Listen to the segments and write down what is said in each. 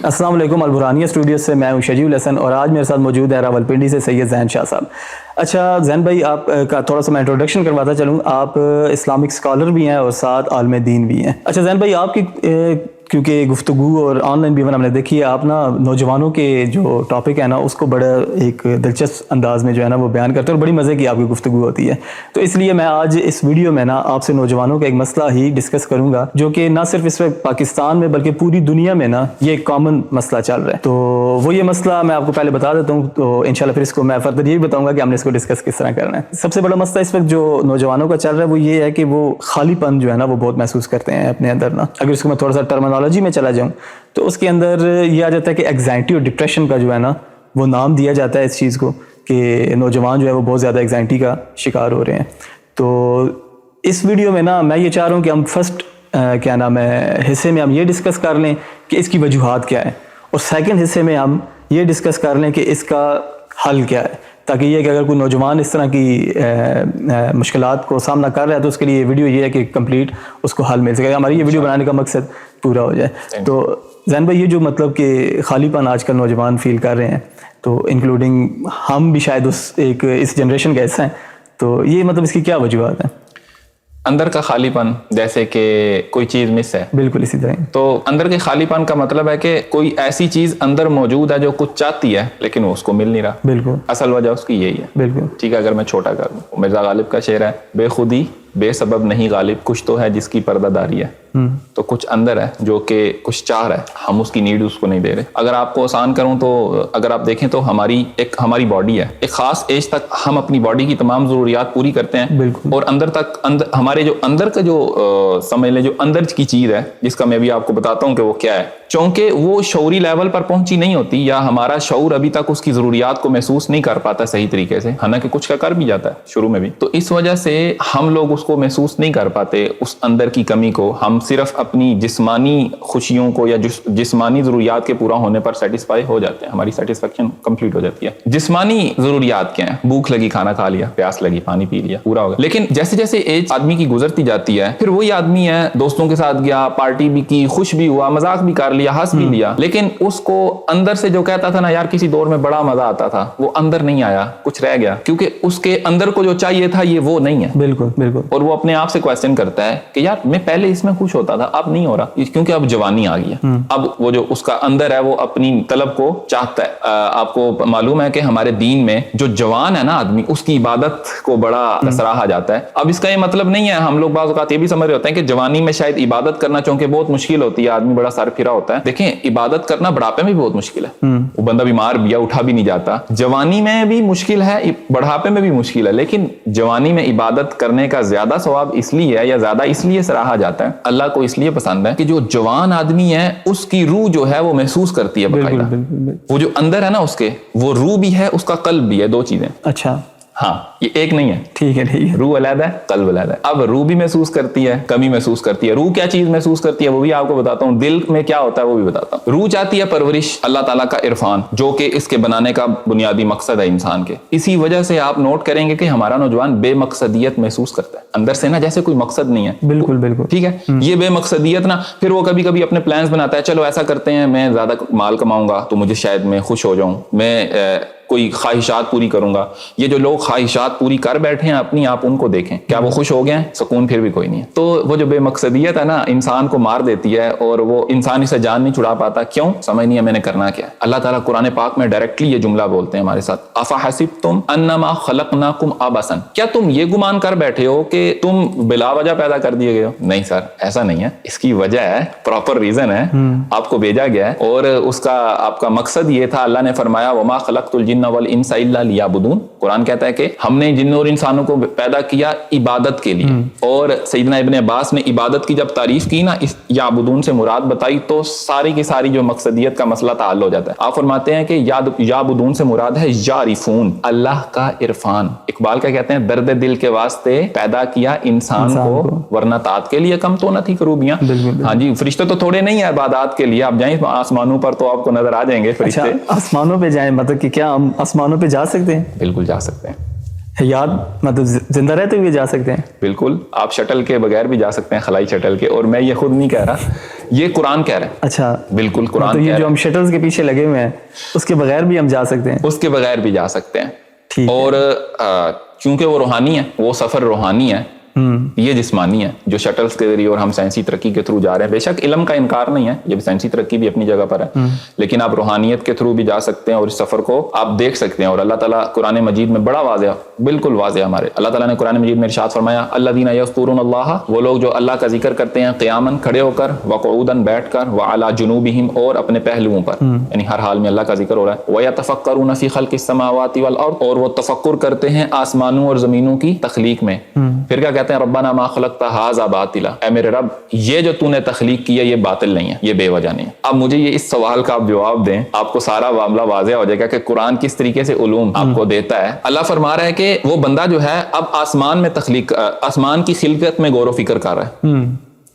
السلام علیکم. البرہانیہ اسٹوڈیو سے میں ہوں شجیع الحسن اور آج میرے ساتھ موجود ہے راولپنڈی سے سید ذہین شاہ صاحب. اچھا ذہین بھائی, آپ کا تھوڑا سا میں انٹروڈکشن کرواتا چلوں. آپ اسلامک اسکالر بھی ہیں اور ساتھ عالم دین بھی ہیں. اچھا ذہین بھائی, آپ کی کیونکہ گفتگو اور آن لائن بھی ہم نے دیکھی ہے, آپ نا نوجوانوں کے جو ٹاپک ہے نا اس کو بڑا ایک دلچسپ انداز میں جو ہے نا وہ بیان کرتے ہیں اور بڑی مزے کی آپ کی گفتگو ہوتی ہے. تو اس لیے میں آج اس ویڈیو میں نا آپ سے نوجوانوں کا ایک مسئلہ ہی ڈسکس کروں گا جو کہ نہ صرف اس وقت پاکستان میں بلکہ پوری دنیا میں نا یہ ایک کامن مسئلہ چل رہا ہے. تو وہ یہ مسئلہ میں آپ کو پہلے بتا دیتا ہوں, تو انشاءاللہ پھر اس کو میں فردر یہ بھی بتاؤں گا کہ ہم نے اس کو ڈسکس کس طرح کرنا ہے. سب سے بڑا مسئلہ اس وقت جو نوجوانوں کا چل رہا ہے وہ یہ ہے کہ وہ خالی پن جو ہے نا وہ بہت محسوس کرتے ہیں اپنے اندر نا. اگر اس کو میں تھوڑا سا ٹرمینالوجی میں چلا جاؤں تو اس کے اندر یہ آ جاتا ہے کہ ایگزائٹی اور ڈپریشن کا جو ہے نا وہ نام دیا جاتا ہے اس چیز کو, کہ نوجوان جو ہے وہ بہت زیادہ ایگزائٹی کا شکار ہو رہے ہیں. تو اس ویڈیو میں نا میں یہ چاہ رہا ہوں کہ ہم فرسٹ کیا نام ہے حصے میں ہم یہ ڈسکس کر لیں کہ اس کی وجوہات کیا ہے, اور سیکنڈ حصے میں ہم یہ ڈسکس کر لیں کہ اس کا حل کیا ہے, تاکہ یہ کہ اگر کوئی نوجوان اس طرح کی مشکلات کو سامنا کر رہا ہے تو اس کے لیے یہ ویڈیو یہ ہے کہ کمپلیٹ اس کو حل مل سکے. ہماری یہ ویڈیو بنانے کا مقصد پورا ہو جائے. تو ذہین بھائی, یہ جو مطلب کہ خالی پن آج کل نوجوان فیل کر رہے ہیں, تو انکلوڈنگ ہم بھی شاید اس جنریشن کا حصہ ہیں, تو یہ مطلب اس کی کیا وجوہات ہیں؟ اندر کا خالی پن, جیسے کہ کوئی چیز مس ہے, بالکل اسی طرح. تو اندر کے خالی پن کا مطلب ہے کہ کوئی ایسی چیز اندر موجود ہے جو کچھ چاہتی ہے لیکن وہ اس کو مل نہیں رہا. بالکل اصل وجہ اس کی یہی ہے. بالکل ٹھیک ہے, اگر میں چھوٹا کر دوں, مرزا غالب کا شعر ہے, بے خودی بے سبب نہیں غالب, کچھ تو ہے جس کی پردہ داری ہے. تو کچھ اندر ہے جو کہ کچھ چاہ رہا ہے, ہم اس کی نیڈ اس کو نہیں دے رہے. اگر آپ کو آسان کروں تو اگر آپ دیکھیں تو ہماری باڈی ہے, ایک خاص ایج تک ہم اپنی باڈی کی تمام ضروریات پوری کرتے ہیں. بالکل. اور ہمارے جو اندر کا جو سمجھ لیں جو اندر کی چیز ہے جس کا میں بھی آپ کو بتاتا ہوں کہ وہ کیا ہے, چونکہ وہ شعوری لیول پر پہنچی نہیں ہوتی یا ہمارا شعور ابھی تک اس کی ضروریات کو محسوس نہیں کر پاتا صحیح طریقے سے, حالانکہ کچھ کا کر بھی جاتا ہے شروع میں بھی. تو اس وجہ سے ہم لوگ اس کو محسوس نہیں کر پاتے, اس اندر کی کمی کو. ہم صرف اپنی جسمانی خوشیوں کو یا جسمانی ضروریات کے پورا ہونے پر سیٹسفائی ہو جاتے ہیں, ہماری سیٹسفیکشن کمپلیٹ ہو جاتی ہے. جسمانی ضروریات کیا ہیں؟ بھوک لگی کھانا کھا لیا, پیاس لگی پانی پی لیا, پورا ہوگا. لیکن جیسے جیسے ایج آدمی کی گزرتی جاتی ہے, پھر وہی آدمی ہے دوستوں کے ساتھ گیا, پارٹی بھی کی, خوش بھی ہوا, مذاق بھی کر لیا, ہنس بھی لیا, لیکن اس کو اندر سے جو کہتا تھا نا یار کسی دور میں بڑا مزہ آتا تھا, وہ اندر نہیں آیا, کچھ رہ گیا, کیونکہ اس کے اندر کو جو چاہیے تھا یہ وہ نہیں ہے. بالکل بالکل. اور وہ اپنے آپ سے کویسچن کرتا ہے کہ یار میں پہلے اس میں خوش ہوتا تھا, اب نہیں ہو رہا, کیونکہ اب جوانی آ گئی ہے. اب وہ جو اس کا اندر ہے وہ اپنی طلب کو چاہتا ہے. آپ کو معلوم ہے کہ ہمارے دین میں جو جوان ہے نا آدمی, اس کی عبادت کو بڑا سراہا جاتا ہے. اب اس کا یہ مطلب نہیں ہے, ہم لوگ بعض اوقات یہ بھی سمجھ رہے ہوتے ہیں کہ جوانی میں شاید عبادت کرنا چونکہ بہت مشکل ہوتی ہے, آدمی بڑا سر پھرا ہوتا ہے. دیکھیں عبادت کرنا بڑھاپے میں بھی بہت مشکل ہے, وہ بندہ بیمار بھی ہے, اٹھا بھی نہیں جاتا. جوانی میں بھی مشکل ہے, بڑھاپے میں بھی مشکل ہے, لیکن جوانی میں عبادت کرنے کا زیادہ ثواب اس لیے ہے یا زیادہ اس لیے سراہا جاتا ہے, اللہ کو اس لیے پسند ہے کہ جو جوان آدمی ہے اس کی روح جو ہے وہ محسوس کرتی ہے باقاعدہ. وہ جو اندر ہے نا اس کے, وہ روح بھی ہے, اس کا قلب بھی ہے, دو چیزیں. اچھا ہاں, یہ ایک نہیں ہے. ٹھیک ہے ٹھیک ہے. روح علیحدہ ہے, قلب علیحدہ ہے. اب روح بھی محسوس کرتی ہے, کمی محسوس کرتی ہے. روح کیا چیز محسوس کرتی ہے وہ بھی آپ کو بتاتا ہوں, دل میں کیا ہوتا ہے وہ بھی بتاتا ہوں. روح چاہتی ہے پرورش, اللہ تعالیٰ کا عرفان, جو کہ اس کے بنانے کا بنیادی مقصد ہے انسان کے. اسی وجہ سے آپ نوٹ کریں گے کہ ہمارا نوجوان بے مقصدیت محسوس کرتا ہے اندر سے نا, جیسے کوئی مقصد نہیں ہے. بالکل بالکل. ٹھیک ہے, یہ بے مقصدیت نا, پھر وہ کبھی کبھی اپنے پلانز بناتا ہے, چلو ایسا کرتے ہیں میں زیادہ مال کماؤں گا تو مجھے شاید میں خوش ہو جاؤں, میں کوئی خواہشات پوری کروں گا. یہ جو لوگ خواہشات پوری کر بیٹھے ہیں اپنی, آپ ان کو دیکھیں, کیا وہ خوش ہو گئے ہیں؟ سکون پھر بھی کوئی نہیں ہے. تو وہ جو بے مقصدیت ہے نا انسان کو مار دیتی ہے, اور وہ انسان اسے جان نہیں چھڑا پاتا. کیوں؟ سمجھ نہیں ہے میں نے کرنا کیا ہے. اللہ تعالیٰ قرآن پاک میں ڈائریکٹلی یہ جملہ بولتے ہیں ہمارے ساتھ, افحسبتم انما خلقناکم عبثا, کیا تم یہ گمان کر بیٹھے ہو کہ تم بلا وجہ پیدا کر دیے گئے ہو؟ نہیں سر, ایسا نہیں ہے. اس کی وجہ ہے, پراپر ریزن ہے, آپ کو بھیجا گیا ہے, اور اس کا آپ کا مقصد یہ تھا. اللہ نے فرمایا وما خلقت الجن والانس الا لیعبدون. قرآن کہتا ہے کہ ہم نے جن اور انسانوں کو پیدا کیا عبادت کے لیے. اور سیدنا ابن عباس نے عبادت کی جب تعریف کی نا, یعبدون سے مراد بتائی, تو ساری کی ساری جو مقصدیت کا مسئلہ تعال ہو جاتا ہے. آپ فرماتے ہیں کہ یعبدون سے مراد ہے یعرفون, اللہ کا عرفان. اقبال کیا کہتے ہیں, درد دل کے واسطے پیدا کیا انسان کو, ورنہ طاعت کے لیے کم تو نہ تھی کروبیاں. ہاں جی, فرشتے تو تھوڑے نہیں ہیں عبادات کے لیے. آپ جائیں آسمانوں پر تو آپ کو نظر آ جائیں گے فرشتے. آسمانوں پہ جائیں, مطلب کہ کیا ہم آسمانوں پہ جا سکتے ہیں؟ بالکل جا سکتے ہیں. حیات مطلب زندہ رہتے ہوئے جا سکتے ہیں؟ بالکل، آپ شٹل کے بغیر بھی جا سکتے ہیں، خلائی شٹل کے، اور میں یہ خود نہیں کہہ رہا، یہ قرآن کہہ رہا ہے۔ اچھا، بالکل قرآن تو کہہ یہ رہا جو ہم شٹلز کے پیچھے لگے ہوئے ہیں اس کے بغیر بھی ہم جا سکتے ہیں؟ اس کے بغیر بھی جا سکتے ہیں۔ ٹھیک ہے۔ اور چونکہ وہ روحانی ہے، وہ سفر روحانی ہے، یہ جسمانی ہے جو شٹلز کے ذریعے اور ہم سائنسی ترقی کے تھرو جا رہے ہیں۔ بے شک علم کا انکار نہیں ہے، یہ بھی سائنسی ترقی بھی اپنی جگہ پر ہے، لیکن آپ روحانیت کے تھرو بھی جا سکتے ہیں اور اس سفر کو آپ دیکھ سکتے ہیں۔ اور اللہ تعالیٰ قرآن مجید میں بڑا واضح، بالکل واضح ہمارے اللہ تعالیٰ نے قرآن مجید میں ارشاد فرمایا، الذین یذکرون اللہ، وہ لوگ جو اللہ کا ذکر کرتے ہیں قیاماً کھڑے ہو کر، وقعودا بیٹھ کر، وعلی جنوبہم اور اپنے پہلوؤں پر، یعنی ہر حال میں اللہ کا ذکر ہو رہا ہے، ویتفکرون فی خلق السماوات والارض، اور وہ تفکر کرتے ہیں آسمانوں اور زمینوں کی تخلیق میں۔ پھر کیا کہتے ہیں، ربنا ما خلقت ھذا باطلا، اے میرے رب یہ جو تو نے تخلیق کیا یہ باطل نہیں ہے، یہ بے وجہ نہیں ہے۔ اب مجھے یہ اس سوال کا آپ جواب دیں، آپ کو سارا معاملہ واضح ہو جائے گا کہ قرآن کس طریقے سے علوم آپ کو دیتا ہے۔ اللہ فرما رہا ہے کہ وہ بندہ جو ہے اب آسمان میں آسمان کی خلقت میں غور و فکر کر رہا ہے،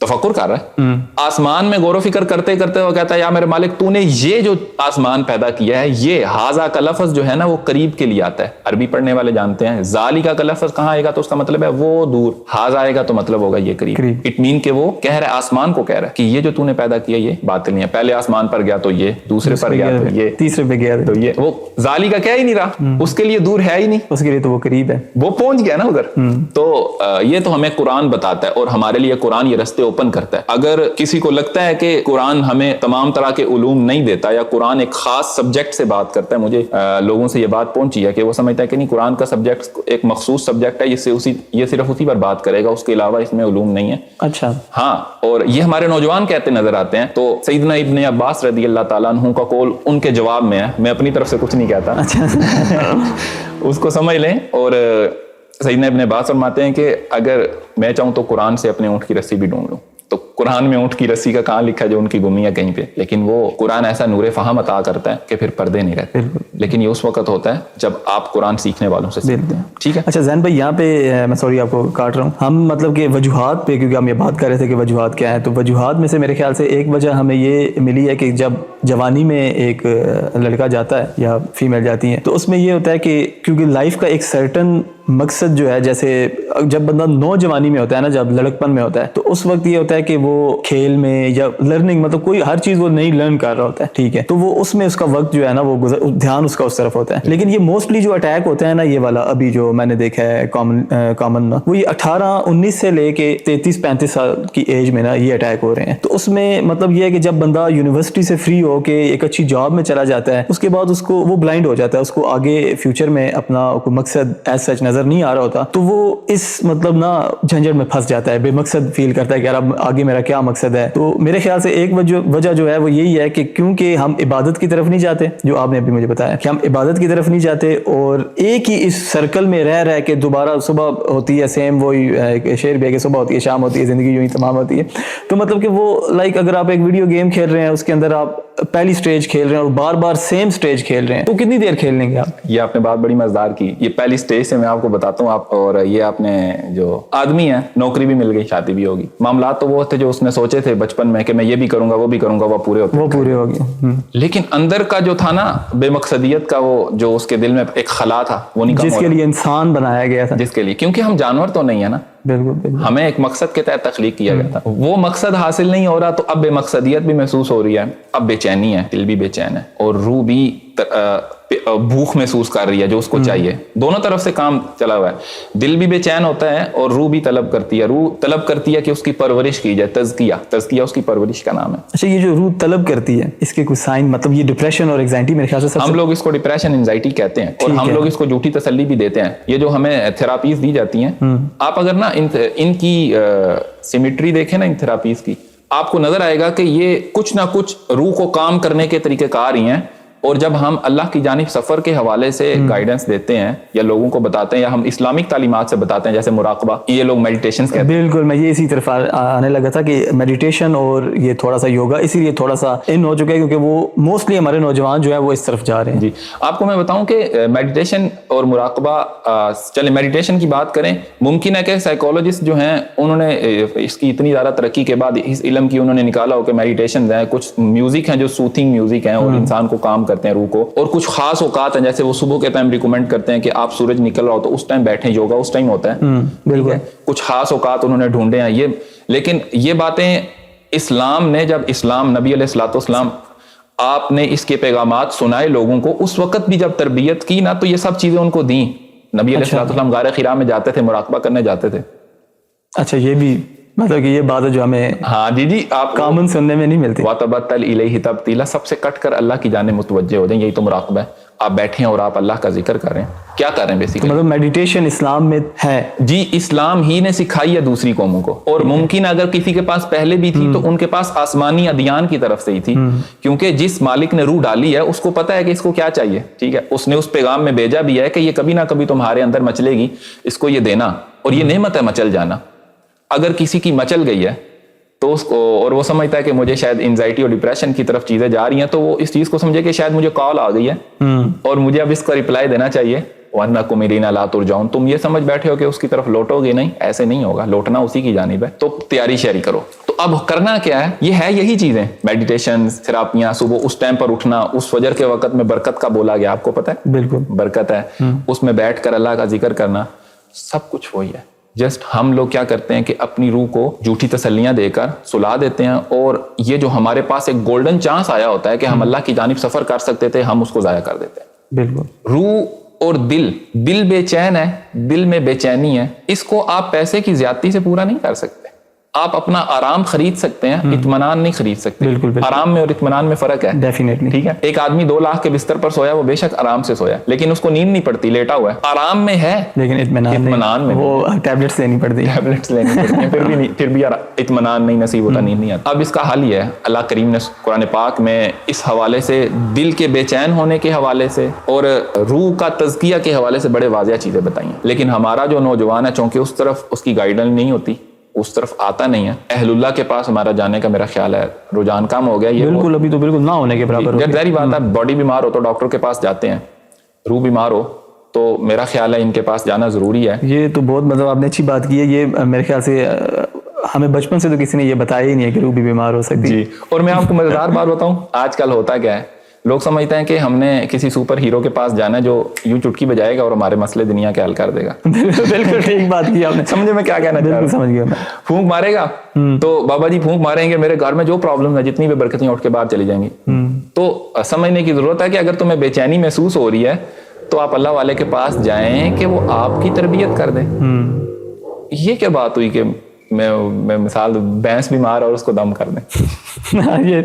تفکر کر رہا ہے، آسمان میں غور و فکر کرتے کرتے وہ کہتا ہے یا میرے مالک تو نے یہ جو آسمان پیدا کیا ہے، یہ ہاذا کا لفظ جو ہے نا وہ قریب کے لیے آتا ہے، عربی پڑھنے والے جانتے ہیں، ذالکا کا لفظ کہاں آئے گا تو اس کا مطلب ہے وہ دور، ہاذا آئے گا تو مطلب ہوگا یہ قریب۔ اٹ مین کہ وہ کہہ رہا ہے، آسمان کو کہہ رہا ہے کہ یہ جو تو نے پیدا کیا یہ باطل نہیں ہے، پہلے آسمان پر گیا تو یہ، دوسرے پر گیا تو یہ، تیسرے پہ گیا تو یہ، وہ ذالکا کہہ ہی نہیں رہا، اس کے لیے دور ہے ہی نہیں، اس کے لیے تو وہ قریب ہے، وہ پہنچ گیا نا ادھر۔ تو یہ تو ہمیں قرآن بتاتا ہے اور ہمارے لیے قرآن یہ رستے اوپن کرتا ہے۔ اگر کسی کو لگتا ہے کہ قرآن ہمیں تمام طرح کے علوم نہیں دیتا یا قرآن ایک خاص سبجیکٹ سے بات کرتا ہے، مجھے لوگوں سے یہ بات پہنچی ہے کہ وہ سمجھتا ہے کہ نہیں قرآن کا سبجیکٹ ایک مخصوص سبجیکٹ ہے، یہ صرف اسی پر بات کرے گا، اس کے علاوہ اس میں علوم نہیں ہے۔ اچھا، ہاں، اور یہ ہمارے نوجوان کہتے نظر آتے ہیں۔ تو سیدنا ابن عباس رضی اللہ تعالیٰ عنہ کا قول ان کے جواب میں ہے، میں اپنی طرف سے کچھ نہیں کہتا، اس کو سمجھ لیں۔ اور سیدنا ابن عباس فرماتے ہیں کہ اگر میں چاہوں تو قرآن سے اپنے اونٹ کی رسی بھی ڈھونڈ لوں، تو قرآن میں اونٹ کی رسی کا کہاں لکھا ہے جو ان کی گمی ہے کہیں پہ، لیکن وہ قرآن ایسا نور فہم عطا کرتا ہے کہ پھر پردے نہیں رہتے، لیکن یہ اس وقت ہوتا ہے جب آپ قرآن سیکھنے والوں سے سیکھتے ہیں۔ ٹھیک ہے۔ اچھا زین بھائی، یہاں پہ میں سوری آپ کو کاٹ رہا ہوں، ہم مطلب کہ وجوہات پہ، کیونکہ ہم یہ بات کر رہے تھے کہ وجوہات کیا ہیں، تو وجوہات میں سے میرے خیال سے ایک وجہ ہمیں یہ ملی ہے کہ جب جوانی میں ایک لڑکا جاتا ہے یا فیمیل جاتی ہیں تو اس میں یہ ہوتا ہے کہ کیونکہ لائف کا ایک سرٹن مقصد جو ہے، جیسے جب بندہ نوجوانی میں ہوتا ہے نا، جب لڑکپن میں ہوتا ہے تو اس وقت یہ ہوتا ہے کہ وہ کھیل میں یا لرننگ، مطلب کوئی ہر چیز وہ نئی لرن کر رہا ہوتا ہے، ٹھیک ہے، تو وہ اس میں اس کا وقت جو ہے نا وہ دھیان اس کا اس طرف ہوتا ہے۔ لیکن یہ موسٹلی جو اٹیک ہوتا ہے نا، یہ والا ابھی جو میں نے دیکھا ہے کامن وہ یہ 18-19 سے لے کے 33-35 سال کی ایج میں نا یہ اٹیک ہو رہے ہیں۔ تو اس میں مطلب یہ ہے کہ جب بندہ یونیورسٹی سے فری ہو کے ایک اچھی جاب میں چلا جاتا ہے، اس کے بعد اس کو وہ بلائنڈ ہو جاتا ہے، اس کو آگے فیوچر میں اپنا کوئی مقصد ایز سچ نظر نہیں آ رہا ہوتا، تو وہ اس مطلب نا جھنجھٹ میں پھنس جاتا ہے، بے مقصد فیل کرتا ہے کہ یار اب آگے میرا کیا مقصد ہے۔ تو میرے خیال سے ایک وجہ جو ہے وہ یہی ہے کہ کیونکہ ہم عبادت کی طرف نہیں جاتے، جو آپ نے ابھی مجھے بتایا کہ ہم عبادت کی طرف نہیں جاتے، اور ایک ہی اس سرکل میں رہ کے دوبارہ صبح ہوتی ہے سیم وہی شعر بھی ہے کہ صبح ہوتی ہے شام ہوتی ہے زندگی یوں ہی تمام ہوتی ہے، تو مطلب کہ وہ لائک اگر آپ ایک ویڈیو گیم کھیل رہے ہیں، اس کے اندر آپ پہلی سٹیج کھیل رہے ہیں اور بار بار سیم سٹیج کھیل رہے ہیں، تو کتنی دیر کھیل لیں گے آپ؟ یہ آپ نے بات بڑی مزدار کی۔ یہ پہلی سٹیج سے میں آپ کو بتاتا ہوں، آپ اور یہ آپ نے جو آدمی ہے، نوکری بھی مل گئی، شادی بھی ہوگی، معاملات تو وہ تھے جو اس نے سوچے تھے بچپن میں کہ میں یہ بھی کروں گا وہ بھی کروں گا، وہ پورے ہو گئے، لیکن اندر کا جو تھا نا بے مقصدیت کا، وہ جو اس کے دل میں ایک خلا تھا، وہ نہیں کام جس کے لیے انسان بنایا گیا تھا، جس کے لیے، کیونکہ ہم جانور تو نہیں ہے نا، بالکل ہمیں ایک مقصد کے تحت تخلیق کیا گیا تھا، وہ مقصد حاصل نہیں ہو رہا تو اب بے مقصدیت بھی محسوس ہو رہی ہے، اب بے چینی ہے، دل بھی بے چین ہے اور روح بھی بھوک محسوس کر رہی ہے جو اس کو چاہیے، دونوں طرف سے کام چلا ہوا ہے، دل بھی بے چین ہوتا ہے اور روح بھی طلب کرتی ہے، روح طلب کرتی ہے کہ اس کی پرورش کی جائے، تزکیہ اس کی پرورش کا نام ہے۔ اچھا، یہ جو روح طلب کرتی ہے اس کے کچھ سائن، مطلب یہ ڈپریشن اور اینگزائٹی میرے خیال سے ہم لوگ اس کو ڈپریشن اینگزائٹی کہتے ہیں، اور ہم لوگ اس کو جھوٹی تسلی بھی دیتے ہیں، یہ جو ہمیں تھراپیز دی جاتی ہیں، آپ اگر نا ان کی سیمیٹری دیکھیں نا ان تھراپیز کی، آپ کو نظر آئے گا کہ یہ کچھ نہ کچھ روح کو کام کرنے کے طریقہ کار ہی ہیں، اور جب ہم اللہ کی جانب سفر کے حوالے سے گائیڈنس دیتے ہیں یا لوگوں کو بتاتے ہیں یا ہم اسلامک تعلیمات سے بتاتے ہیں جیسے مراقبہ، یہ لوگ میڈیٹیشنز کہتے ہیں۔ بالکل، میں یہ اسی طرف آنے لگا تھا کہ میڈیٹیشن اور یہ تھوڑا سا یوگا اسی لیے تھوڑا سا ان ہو چکا ہے کیونکہ وہ موسٹلی ہمارے نوجوان جو ہے وہ اس طرف جا رہے ہیں۔ جی، آپ کو میں بتاؤں کہ میڈیٹیشن اور مراقبہ، چلے میڈیٹیشن کی بات کریں، ممکن ہے کہ سائیکولوجسٹ جو ہیں انہوں نے اس کی اتنی زیادہ ترقی کے بعد اس علم کی انہوں نے نکالا ہو کہ میڈیٹیشن ہیں، کچھ میوزک ہیں جو سوتھنگ میوزک ہیں اور انسان کو کام کرتے ہیں روح کو, اور کچھ خاص اوقات ہیں جیسے وہ صبح کے ٹائم ریکمینڈ کرتے ہیں کہ آپ سورج نکل رہا ہو تو اس ٹائم بیٹھیں, یوگا اس ٹائم ہوتا ہے, ٹھیک ہے, کچھ خاص اوقات انہوں نے ڈھونڈے ہیں یہ. لیکن یہ باتیں اسلام نے, جب اسلام نبی علیہ الصلوۃ والسلام آپ نے اس کے پیغامات سنائے لوگوں کو, اس وقت بھی جب تربیت کی نا تو یہ سب چیزیں ان کو دیں. نبی علیہ الصلوۃ والسلام غار حرا میں جاتے تھے, مراقبہ کرنے جاتے تھے. اچھا, یہ بھی مطلب کہ یہ بات ہے جو ہمیں ہاں جی آپ کامن سننے میں نہیں ملتی. وَتَبَتَّلْ إِلَيْهِ تَبْتِيلًا, سب سے کٹ کر اللہ کی جانب متوجہ ہو جائیں, یہی تو مراقبہ ہے. آپ بیٹھے ہیں اور آپ اللہ کا ذکر کر رہے ہیں, کیا کر رہے ہیں بیسیکلی؟ مطلب میڈیٹیشن اسلام میں ہے جی, اسلام ہی نے سکھائی ہے دوسری قوموں کو, اور ممکن اگر کسی کے پاس پہلے بھی تھی تو ان کے پاس آسمانی ادیان کی طرف سے ہی تھی, کیونکہ جس مالک نے روح ڈالی ہے اس کو پتا ہے کہ اس کو کیا چاہیے, ٹھیک ہے, اس نے اس پیغام میں بھیجا بھی ہے کہ یہ کبھی نہ کبھی تمہارے اندر مچلے گی, اس کو یہ دینا, اور یہ نعمت ہے مچل جانا. اگر کسی کی مچل گئی ہے تو اس کو, اور وہ سمجھتا ہے کہ مجھے شاید انزائٹی اور ڈپریشن کی طرف چیزیں جا رہی ہیں, تو وہ اس چیز کو سمجھے کہ شاید مجھے کال آ گئی ہے اور مجھے اب اس کا رپلائی دینا چاہیے. وَأَنَّكُمْ إِلَيْنَا لَا تُرْجَعُونَ, تم یہ سمجھ بیٹھے ہو کہ اس کی طرف لوٹو گے, نہیں, ایسے نہیں ہوگا, لوٹنا اسی کی جانب ہے. تو تیاری شیری کرو. تو اب کرنا کیا ہے, یہ ہے یہی چیزیں, میڈیٹیشن, تھراپیاں, صبح اس ٹائم پر اٹھنا, اس فجر کے وقت میں برکت کا بولا گیا, آپ کو پتہ ہے بالکل برکت ہے, اس میں بیٹھ کر اللہ کا ذکر کرنا, سب کچھ وہی ہے. جسٹ ہم لوگ کیا کرتے ہیں کہ اپنی روح کو جھوٹی تسلیاں دے کر سلا دیتے ہیں, اور یہ جو ہمارے پاس ایک گولڈن چانس آیا ہوتا ہے کہ ہم اللہ کی جانب سفر کر سکتے تھے, ہم اس کو ضائع کر دیتے ہیں. بالکل. روح اور دل بے چین ہے, دل میں بے چینی ہے, اس کو آپ پیسے کی زیادتی سے پورا نہیں کر سکتے. آپ اپنا آرام خرید سکتے ہیں, اطمینان نہیں خرید سکتے. بالکل. آرام میں اور اطمینان میں فرق ہے, ڈیفینیٹلی, ٹھیک ہے. ایک آدمی 2 لاکھ کے بستر پر سویا, وہ بے شک آرام سے سویا, لیکن اس کو نیند نہیں پڑتی, لیٹا ہوا ہے, آرام میں ہے, لیکن اطمینان میں وہ ٹیبلٹس لینی پڑتی ہیں, پھر بھی اطمینان نہیں نصیب ہوتا, نیند نہیں آتی. اب اس کا حل یہ ہے, اللہ کریم نے قرآن پاک میں اس حوالے سے, دل کے بے چین ہونے کے حوالے سے اور روح کا تزکیہ کے حوالے سے بڑے واضح چیزیں بتائی ہیں. لیکن ہمارا جو نوجوان ہے, چونکہ اس طرف اس کی گائیڈنس نہیں ہوتی, اس طرف آتا نہیں ہے, اہل اللہ کے پاس ہمارا جانے کا میرا خیال ہے رجحان کم ہو گیا. یہ بالکل, ابھی تو بالکل نہ ہونے کے برابر. جب ظاہری بات ہے, باڈی بیمار ہو تو ڈاکٹر کے پاس جاتے ہیں, روح بیمار ہو تو میرا خیال ہے ان کے پاس جانا ضروری ہے. یہ تو بہت مطلب آپ نے اچھی بات کی ہے. یہ میرے خیال سے ہمیں بچپن سے تو کسی نے یہ بتایا ہی نہیں ہے کہ روح بھی بیمار ہو سکتی. جی, اور میں آپ کو مزیدار بات بتاؤں, آج کل ہوتا کیا ہے, لوگ سمجھتے ہیں کہ ہم نے کسی سپر ہیرو کے پاس جانا ہے جو یوں چٹکی بجائے گا اور ہمارے مسئلے دنیا کے حل کر دے گا. بالکل ٹھیک بات کی آپ نے, سمجھے میں کیا کہنا چاہ رہا ہوں؟ سمجھ گیا میں. پھونک مارے گا تو بابا جی پھونک ماریں گے, میرے گھر میں جو پرابلم ہے جتنی بھی برکتیں اٹھ کے باہر چلی جائیں گی. تو سمجھنے کی ضرورت ہے کہ اگر تمہیں بے چینی محسوس ہو رہی ہے تو آپ اللہ والے کے پاس جائیں کہ وہ آپ کی تربیت کر دیں. یہ کیا بات ہوئی کہ میں مثال بھینس بیمار اور اس کو دم کر دیں. یہ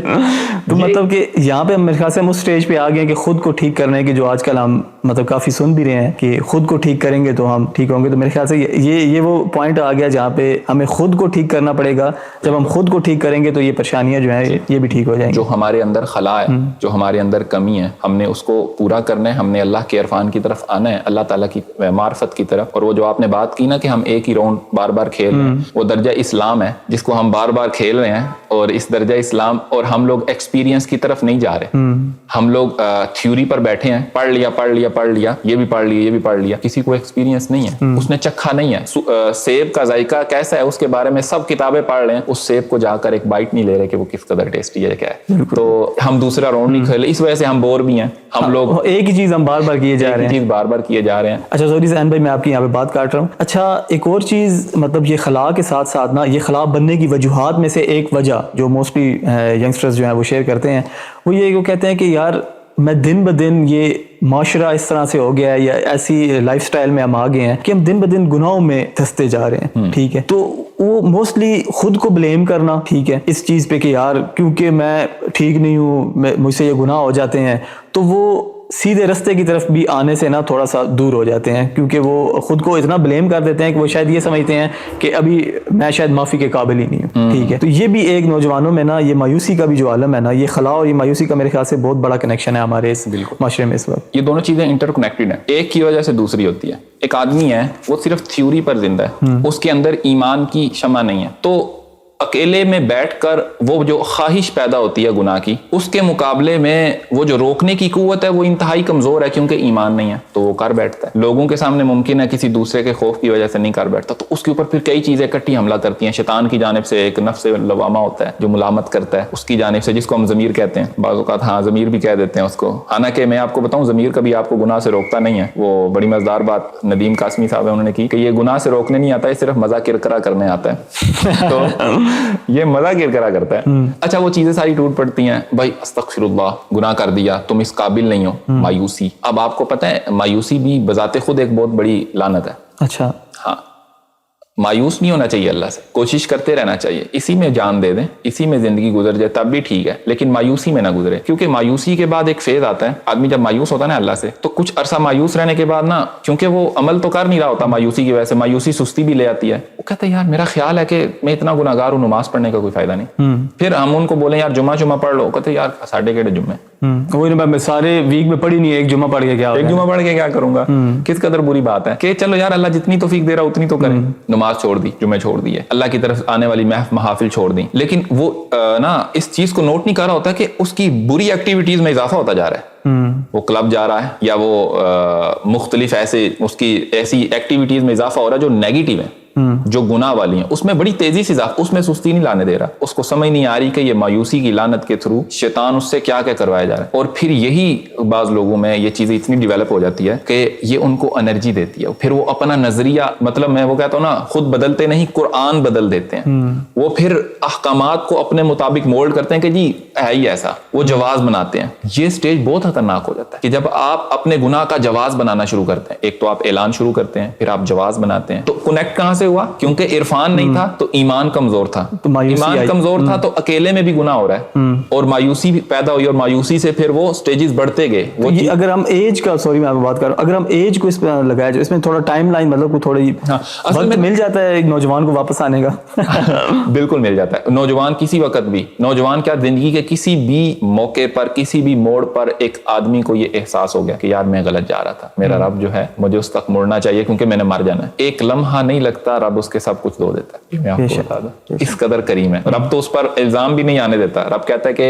تو مطلب کہ یہاں پہ میرے خیال سے ہم اس سٹیج پہ آ گئے کہ خود کو ٹھیک کرنے کی, جو آج کل ہم مطلب کافی سن بھی رہے ہیں کہ خود کو ٹھیک کریں گے تو ہم ٹھیک ہوں گے. تو میرے خیال سے یہ وہ پوائنٹ آ گیا جہاں پہ ہمیں خود کو ٹھیک کرنا پڑے گا. جب ہم خود کو ٹھیک کریں گے تو یہ پریشانیاں جو ہیں یہ بھی ٹھیک ہو جائیں گی. جو ہمارے اندر خلا ہے, جو ہمارے اندر کمی ہے, ہم نے اس کو پورا کرنا ہے, ہم نے اللہ کے عرفان کی طرف آنا ہے, اللہ تعالیٰ کی معرفت کی طرف. اور وہ جو آپ نے بات کی نا کہ ہم ایک ہی راؤنڈ بار بار کھیل رہے ہیں, وہ درجہ اسلام ہے جس کو ہم بار بار کھیل رہے ہیں. اور اس درجہ اسلام, اور ہم لوگ ایکسپیرینس کی طرف نہیں جا رہے. ہم لوگ تھیوری پر بیٹھے ہیں, پڑھ لیا, یہ بھی پڑھ لیا, کسی کو ایکسپیرینس نہیں ہے, اس نے چکھا نہیں ہے. سیب کا ذائقہ کیسا ہے اس کے بارے میں سب کتابیں پڑھ رہے ہیں, اس سیب کو جا کر ایک بائٹ نہیں لے رہے کہ وہ کس قدر ٹیسٹی ہے, کیا ہے. تو ہم دوسرا راؤنڈ نہیں کھیلے, اس وجہ سے ہم بور بھی ہیں. ہم لوگ ایک ہی چیز ہم بار بار کیے جا رہے ہیں. اچھا سوری زین بھائی, میں آپ کی یہاں پہ بات کاٹ رہا ہوں. اچھا, ایک اور چیز مطلب یہ خلا کے ساتھ ساتھ نا, یہ خلا بننے کی وجوہات میں سے ایک وجہ جو موسٹلی ینگسٹرز جو ہیں وہ شیئر کرتے ہیں, وہ یہ کہتے ہیں کہ یار میں دن بدن یہ معاشرہ اس طرح سے ہو گیا ہے, یا ایسی لائف سٹائل میں ہم آ گئے ہیں کہ ہم دن بدن گناہوں میں دھستے جا رہے ہیں. ٹھیک ہے, تو وہ موسٹلی خود کو بلیم کرنا, ٹھیک ہے, اس چیز پہ کہ یار کیونکہ میں ٹھیک نہیں ہوں, مجھ سے یہ گناہ ہو جاتے ہیں, تو وہ سیدھے رستے کی طرف بھی آنے سے نا تھوڑا سا دور ہو جاتے ہیں, کیونکہ وہ خود کو اتنا بلیم کر دیتے ہیں کہ وہ شاید یہ سمجھتے ہیں کہ ابھی میں شاید معافی کے قابل ہی نہیں ہوں. ٹھیک ہے, تو یہ بھی ایک نوجوانوں میں نا یہ مایوسی کا بھی جو عالم ہے نا, یہ خلا اور یہ مایوسی کا میرے خیال سے بہت بڑا کنیکشن ہے ہمارے اس معاشرے میں اس وقت. یہ دونوں چیزیں انٹر کنیکٹڈ ہیں, ایک کی وجہ سے دوسری ہوتی ہے. ایک آدمی ہے وہ صرف تھیوری پر زندہ ہے, اس کے اندر ایمان کی شمع نہیں ہے, تو اکیلے میں بیٹھ کر وہ جو خواہش پیدا ہوتی ہے گناہ کی، اس کے مقابلے میں وہ جو روکنے کی قوت ہے وہ انتہائی کمزور ہے، کیونکہ ایمان نہیں ہے تو وہ کر بیٹھتا ہے. لوگوں کے سامنے ممکن ہے کسی دوسرے کے خوف کی وجہ سے نہیں کر بیٹھتا، تو اس کے اوپر پھر کئی چیزیں اکٹھی حملہ کرتی ہیں. شیطان کی جانب سے ایک نفس لوامہ ہوتا ہے جو ملامت کرتا ہے، اس کی جانب سے جس کو ہم ضمیر کہتے ہیں، بعض اوقات ہاں ضمیر بھی کہہ دیتے ہیں اس کو، حالانکہ میں آپ کو بتاؤں ضمیر کبھی آپ کو گناہ سے روکتا نہیں ہے. وہ بڑی مزیدار بات ندیم قاسمی صاحب انہوں نے کی کہ یہ گناہ سے روکنے نہیں آتا ہے، صرف مزہ کرکرا کرنے آتا ہے. تو یہ مزہ کرکرا کرتا ہے. اچھا وہ چیزیں ساری ٹوٹ پڑتی ہیں، بھائی استغفر اللہ، گناہ کر دیا، تم اس قابل نہیں ہو. مایوسی، اب آپ کو پتہ ہے مایوسی بھی بذات خود ایک بہت بڑی لعنت ہے. اچھا ہاں، مایوس نہیں ہونا چاہیے اللہ سے، کوشش کرتے رہنا چاہیے، اسی میں جان دے دیں، اسی میں زندگی گزر جائے تب بھی ٹھیک ہے، لیکن مایوسی میں نہ گزرے. کیونکہ مایوسی کے بعد ایک فیز آتا ہے، آدمی جب مایوس ہوتا ہے نا اللہ سے تو کچھ عرصہ مایوس رہنے کے بعد نا، کیونکہ وہ عمل تو کر نہیں رہا ہوتا مایوسی کی وجہ سے، مایوسی سستی بھی لے آتی ہے. وہ کہتا ہے یار میرا خیال ہے کہ میں اتنا گناہ گار ہوں، نماز پڑھنے کا کوئی فائدہ نہیں. پھر ہم ان کو بولیں یار جمعہ پڑھ لو، کہتے یار ساڑھے کیڑے جمعے، وہی نا، میں سارے ویک میں پڑھی نہیں، ایک جمعہ پڑھ کے کیا ایک جمعہ پڑھ کے کیا کروں گا. کس قدر بری بات ہے کہ چلو یار اللہ جتنی توفیق دے رہا اتنی تو کریں. نماز چھوڑ دی، جمعے چھوڑ دیے، اللہ کی طرف آنے والی محافل چھوڑ دی، لیکن وہ نا اس چیز کو نوٹ نہیں کر رہا ہوتا کہ اس کی بری ایکٹیویٹیز میں اضافہ ہوتا جا رہا ہے. وہ کلب جا رہا ہے یا وہ مختلف ایسے اس کی ایسی ایکٹیویٹیز میں اضافہ ہو رہا ہے جو نیگیٹو ہے، جو گناہ والی ہیں، اس میں بڑی تیزی سے اضافہ، اس میں سستی نہیں لانے دے رہا. اس کو سمجھ نہیں آ رہی کہ یہ مایوسی کی لعنت کے تھرو شیطان اس سے کیا کیا کروایا جا رہا ہے. اور پھر یہی بعض لوگوں میں یہ چیزیں اتنی ڈیولپ ہو جاتی ہے کہ یہ ان کو انرجی دیتی ہے، پھر وہ اپنا نظریہ، مطلب میں وہ کہتا ہوں نا، خود بدلتے نہیں قرآن بدل دیتے ہیں. وہ پھر احکامات کو اپنے مطابق مولڈ کرتے ہیں کہ جی ہے ہی ایسا، وہ جواز بناتے ہیں. یہ سٹیج بہت خطرناک ہو جاتا ہے کہ جب آپ اپنے گناہ کا جواز بنانا شروع کرتے ہیں. ایک تو آپ اعلان شروع کرتے ہیں، پھر آپ جواز بناتے ہیں. تو کنیکٹ کہاں سے ہوا؟ کیونکہ عرفان نہیں تھا تو ایمان کمزور تھا، ایمان کمزور تھا تو اکیلے میں بھی گناہ ہو رہا ہے، اور مایوسی بھی پیدا ہوئی، اور مایوسی سے پھر وہ سٹیجز بڑھتے گئے. وہ اگر ہم ایج کا، سوری میں بات کر رہا ہوں، اگر ہم ایج کو اس پہ لگایا جائے، اس میں تھوڑا ٹائم لائن مطلب کو تھوڑی اصل میں مل جاتا ہے ایک نوجوان کو واپس آنے کا. بالکل مل جاتا ہے. نوجوان کسی وقت بھی، نوجوان کیا زندگی کے کسی بھی موقع پر، کسی بھی موڑ پر ایک آدمی کو یہ احساس ہو گیا کہ یار میں غلط جا رہا تھا، میرا رب جو ہے مجھے اس تک مڑنا چاہیے کیونکہ میں نے مر جانا ہے. ایک لمحہ نہیں لگتا رب اس کے سب کچھ دھو دیتا ہے. میں آپ کو بتا دوں اس قدر کریم ہے رب، تو اس پر الزام بھی نہیں آنے دیتا. رب کہتا ہے کہ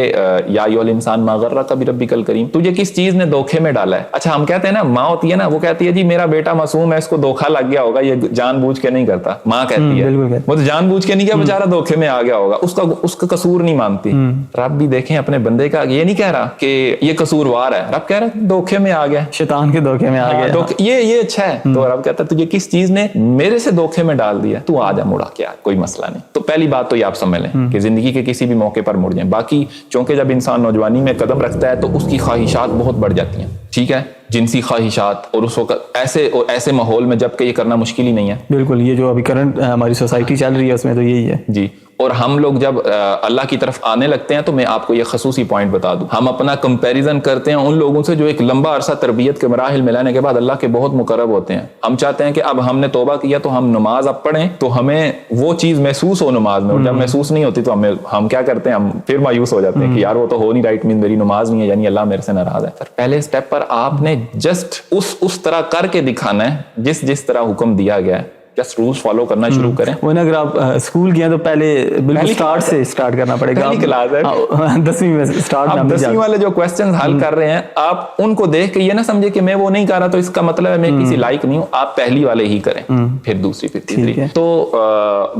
یا ایھا الانسان ما غرک بربک الکریم، تجھے کس چیز نے دھوکے میں ڈالا ہے. اچھا ہم کہتے ہیں نا، ماں ہوتی ہے نا، وہ کہتی ہے جی میرا بیٹا معصوم ہے، اس کو دھوکا لگ گیا ہوگا، یہ جان بوجھ کے نہیں کرتا. ماں کہتی ہے وہ تو جان بوجھ کے نہیں کیا، بیچارہ دھوکے میں آ گیا ہوگا، اس کا قصور نہیں مانتی. رب بھی دیکھیں اپنے بندے کا، یہ نہیں کہہ رہا کہ یہ قصوروار ہے، رب کہہ رہا ہے دھوکے میں آ گیا، شیطان کے دھوکے میں آ گیا، یہ اچھا ہے. تو رب کہتا ہے تجھے کس چیز نے میرے سے دھوکے میں ڈال دیا، تو آ جا مڑا، کیا کوئی مسئلہ نہیں. تو پہلی بات تو یہ آپ سمجھ لیں کہ زندگی کے کسی بھی موقع پر مڑ جائیں. باقی چونکہ جب انسان نوجوانی میں قدم رکھتا ہے تو اس کی خواہشات بہت بڑھ جاتی ہیں، ٹھیک ہے، جنسی خواہشات، اور اس وقت ایسے ماحول میں جب کہ یہ کرنا مشکل ہی نہیں ہے. بالکل، یہ جو ابھی کرنٹ ہماری سوسائٹی چل رہی ہے اس میں تو یہی ہے. جی، اور ہم لوگ جب اللہ کی طرف آنے لگتے ہیں تو میں آپ کو یہ خصوصی پوائنٹ بتا دوں، ہم اپنا کمپیریزن کرتے ہیں ان لوگوں سے جو ایک لمبا عرصہ تربیت کے مراحل میں لینے کے بعد اللہ کے بہت مقرب ہوتے ہیں. ہم چاہتے ہیں کہ اب ہم نے توبہ کیا تو ہم نماز اب پڑھیں تو ہمیں وہ چیز محسوس ہو نماز میں، اور جب محسوس نہیں ہوتی تو ہم کیا کرتے ہیں، ہم پھر مایوس ہو جاتے ہیں کہ یار وہ تو ہو نہیں رائٹ، میری نماز نہیں ہے، یعنی اللہ میرے سے ناراض ہے. پہلے اسٹیپ پر آپ نے جسٹ اس طرح کر کے دکھانا ہے جس طرح حکم دیا گیا ہے. جسٹ رولز فالو کرنا شروع کریں. وہ اگر آپ اسکول گئے تو پہلے بالکل اسٹارٹ کرنا پڑے گا. پہلی کلاس ہے 10ویں میں اسٹارٹ. آپ 10ویں والے جو کوسچنز حل کر رہے ہیں آپ ان کو دیکھ کے یہ نہ سمجھے کہ میں وہ نہیں کر رہا تو اس کا مطلب ہے میں کسی لائق نہیں ہوں. آپ پہلی والے ہی کریں، پھر دوسری، پھر تیسری. تو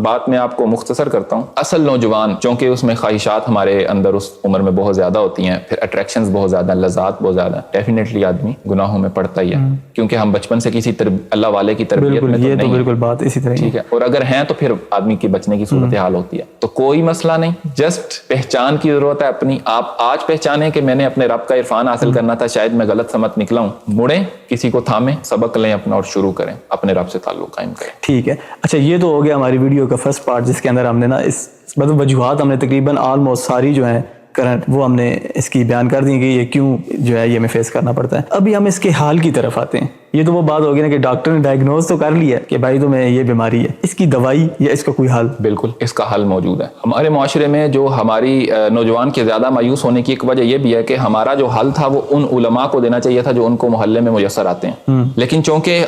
بات میں آپ کو مختصر کرتا ہوں. اصل نوجوان چونکہ اس میں خواہشات ہمارے اندر اس عمر میں بہت زیادہ ہوتی ہیں، پھر اٹریکشنز بہت زیادہ، لذات بہت زیادہ، ڈیفینیٹلی آدمی گناہوں میں پڑتا ہی ہے کیونکہ ہم بچپن سے کسی اللہ والے کی تربیت میں تو نہیں. بات اسی طرح ٹھیک ہے، اور اگر ہیں تو پھر آدمی کی بچنے کی صورتحال ہوتی ہے. تو کوئی مسئلہ نہیں، جسٹ پہچان کی ضرورت ہے اپنی. آپ آج پہچانیں کہ میں نے اپنے رب کا عرفان حاصل کرنا تھا، شاید میں غلط سمت نکلا ہوں. مڑیں، کسی کو تھامیں، سبق لیں اپنا اور شروع کریں، اپنے رب سے تعلق قائم کریں. ٹھیک ہے. اچھا یہ تو ہو گیا ہماری ویڈیو کا فرسٹ پارٹ جس کے اندر ہم نے نا اس مطلب وجوہات ہم نے تقریباً آلموسٹ ساری جو ہیں کرنٹ وہ ہم نے اس کی بیان کر دی کہ یہ کیوں جو ہے یہ ہمیں فیس کرنا پڑتا ہے. ابھی ہم اس کے حال کی طرف آتے ہیں یہ تو وہ بات ہوگی نا کہ ڈاکٹر نے ڈائگنوز تو کر لیا کہ بھائی تمہیں یہ بیماری ہے, اس کی دوائی یا اس کا کوئی حل؟ بالکل اس کا حل موجود ہے. ہمارے معاشرے میں جو ہماری نوجوان کے زیادہ مایوس ہونے کی ایک وجہ یہ بھی ہے کہ ہمارا جو حل تھا وہ ان علماء کو دینا چاہیے تھا جو ان کو محلے میں میسر آتے ہیں, لیکن چونکہ